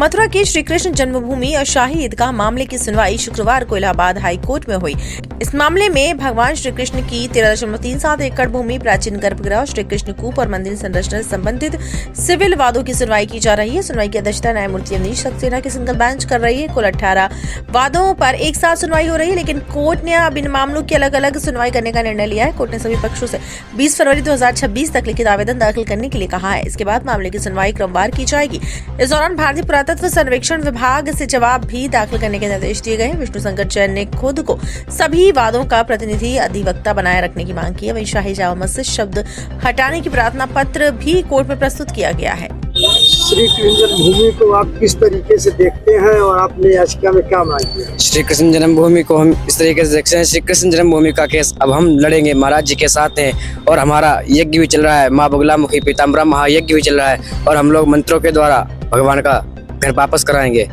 मथुरा के श्री कृष्ण जन्मभूमि और शाही ईदगाह मामले की सुनवाई शुक्रवार को इलाहाबाद हाई कोर्ट में हुई। इस मामले में भगवान श्री कृष्ण की 13.37 एकड़ भूमि, प्राचीन गर्भगृह, श्री कृष्ण कूप और मंदिर संरचना से संबंधित सिविल वादों की सुनवाई की जा रही है। सुनवाई की अध्यक्षता न्यायमूर्ति अवनीश सक्सेना की सिंगल बेंच कर रही है। कुल 18 वादों पर एक साथ सुनवाई हो रही है, लेकिन कोर्ट ने अब इन मामलों की अलग अलग सुनवाई करने का निर्णय लिया है। कोर्ट ने सभी पक्षों से 20 फरवरी 2026 तक लिखित आवेदन दाखिल करने के लिए कहा है। इसके बाद मामले की सुनवाई क्रमवार की जाएगी। इस दौरान भारतीय पुरातत्व सर्वेक्षण विभाग से जवाब भी दाखिल करने के निर्देश दिए गए। विष्णु शंकर जैन ने खुद को सभी वादों का प्रतिनिधि अधिवक्ता बनाए रखने की मांग की है। वहीं शाही जामा मस्जिद शब्द हटाने की प्रार्थना पत्र भी कोर्ट में प्रस्तुत किया गया है। श्री कृष्ण जन्मभूमि को आप किस तरीके से देखते हैं और आपने याचिका में क्या मांग किया? श्री कृष्ण जन्मभूमि को हम इस तरीके से देखते हैं, श्री कृष्ण जन्मभूमि का केस अब हम लड़ेंगे, महाराज जी के साथ हैं और हमारा यज्ञ भी चल रहा है, माँ बगलामुखी पीताम्बरा महायज्ञ भी चल रहा है और हम लोग मंत्रों के द्वारा भगवान का घर वापस कराएंगे।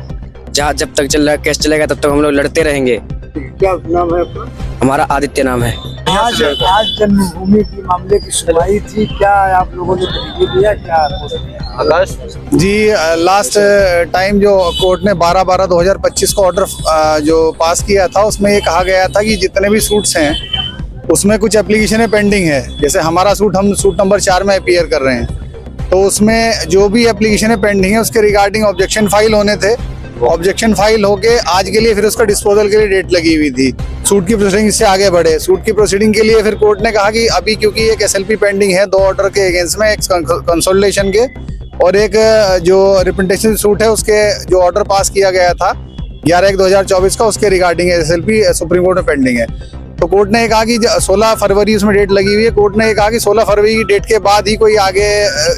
जहाँ जब तक चल रहा केस चलेगा तब तक हम लोग लड़ते रहेंगे। क्या नाम है आपका? हमारा आदित्य नाम है। आज जन्मभूमि की मामले की सुनवाई थी, क्या आप लोगों ने दिया? क्या जी, लास्ट टाइम जो कोर्ट ने 12/12/2025 को ऑर्डर जो पास किया था, उसमें ये कहा गया था कि जितने भी सूट्स हैं उसमें कुछ एप्लीकेशनें पेंडिंग है। जैसे हमारा सूट, हम सूट नंबर 4 में अपीयर कर रहे हैं, तो उसमें जो भी एप्लीकेशनें पेंडिंग है उसके रिगार्डिंग ऑब्जेक्शन फाइल होने थे। ऑब्जेक्शन फाइल होके आज के लिए फिर उसका डिस्पोजल के लिए डेट लगी हुई थी। सूट की प्रोसीडिंग इससे आगे बढ़े। सूट की प्रोसीडिंग के लिए फिर कोर्ट ने कहा कि अभी क्योंकि एक SLP पेंडिंग है 2 ऑर्डर के अगेंस्ट में, एक कंसोलिडेशन के और एक जो रिप्रेजेंटेशन सूट है उसके जो ऑर्डर पास किया गया था 11/1/2024 का, उसके रिगार्डिंग SLP सुप्रीम कोर्ट में पेंडिंग है। तो कोर्ट ने कहा कि 16 फरवरी उसमें डेट लगी हुई है। कोर्ट ने कहा कि 16 फरवरी की डेट के बाद ही कोई आगे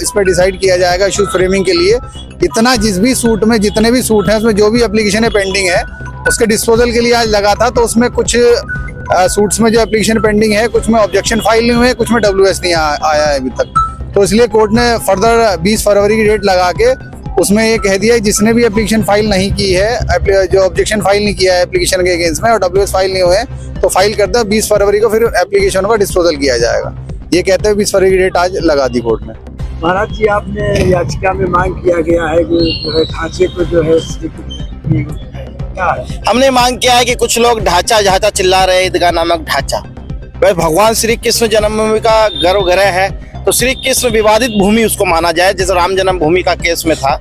इस पर डिसाइड किया जाएगा इशू फ्रेमिंग के लिए। इतना जिस भी सूट में, जितने भी सूट हैं उसमें जो भी एप्लीकेशन पेंडिंग है उसके डिस्पोजल के लिए आज लगा था। तो उसमें कुछ सूट्स में जो एप्लीकेशन पेंडिंग है, कुछ में ऑब्जेक्शन फाइल नहीं हुए, कुछ में WS नहीं आया है अभी तक। तो इसलिए कोर्ट ने फर्दर 20 फरवरी की डेट लगा के उसमें ये कह दिया जिसने भी एप्लीकेशन फाइल नहीं की है, जो ऑब्जेक्शन फाइल नहीं किया है एप्लीकेशन के अगेंस्ट में और WS फाइल नहीं हुए, तो फाइल करते हैं 20 फरवरी को फिर एप्लीकेशन का डिस्पोजल किया जाएगा। ये कहते हैं 20 फरवरी की डेट आज लगा दी कोर्ट ने। महाराज जी, आपने याचिका में मांग किया गया है कि जो है ढांचे को जो है हमने मांग किया है कि कुछ लोग ढांचा चिल्ला रहे हैं, ईदगाह नामक ढांचा। वह भगवान श्री कृष्ण जन्मभूमि का गर्भगृह है, तो श्री कृष्ण विवादित भूमि उसको माना जाए, जैसे राम जन्मभूमि का केस में था।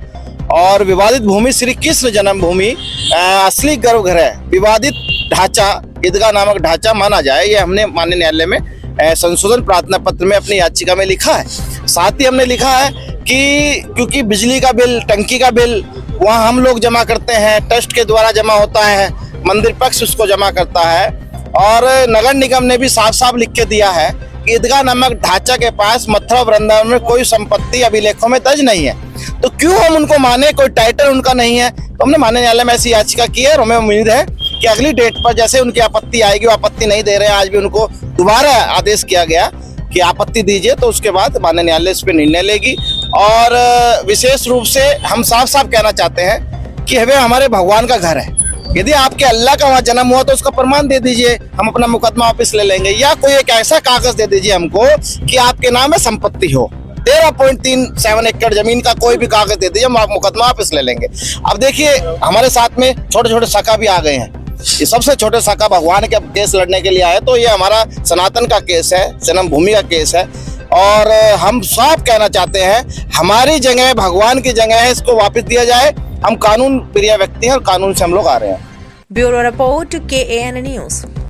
और विवादित भूमि श्री कृष्ण जन्मभूमि असली गर्भगृह विवादित ढांचा ईदगाह नामक ढांचा माना जाए। ये हमने माननीय न्यायालय में संशोधन प्रार्थना पत्र में अपनी याचिका में लिखा है। साथ ही हमने लिखा है कि क्योंकि बिजली का बिल, टंकी का बिल वहाँ हम लोग जमा करते हैं, ट्रस्ट के द्वारा जमा होता है, मंदिर पक्ष उसको जमा करता है और नगर निगम ने भी साफ साफ लिख के दिया है कि ईदगाह नामक ढांचा के पास मथुरा वृंदावन में कोई संपत्ति अभिलेखों में दर्ज नहीं है। तो क्यों हम उनको माने? कोई टाइटल उनका नहीं है। तो हमने माननीय न्यायालय में ऐसी याचिका की है और हमें उम्मीद है कि अगली डेट पर जैसे उनकी आपत्ति आएगी, वो आपत्ति नहीं दे रहे हैं, आज भी उनको दोबारा आदेश किया गया कि आपत्ति दीजिए, तो उसके बाद माननीय न्यायालय इस पर निर्णय लेगी। और विशेष रूप से हम साफ साफ कहना चाहते हैं कि वह हमारे भगवान का घर है। यदि आपके अल्लाह का वहाँ जन्म हुआ तो उसका प्रमाण दे दीजिए, हम अपना मुकदमा वापस ले लेंगे। या कोई एक ऐसा कागज दे दीजिए हमको कि आपके नाम में संपत्ति हो, 13.37 एकड़ जमीन का कोई भी कागज दे दीजिए, हम आप मुकदमा वापस ले लेंगे। अब देखिए, हमारे साथ में छोटे छोटे शाखा भी आ गए हैं। ये सबसे छोटे शाखा भगवान के केस लड़ने के लिए आए, तो ये हमारा सनातन का केस है, जन्मभूमि का केस है। और हम साफ कहना चाहते हैं, हमारी जगह भगवान की जगह है, इसको वापस दिया जाए। हम कानून प्रिय व्यक्ति हैं और कानून से हम लोग आ रहे हैं। Bureau report KAN news.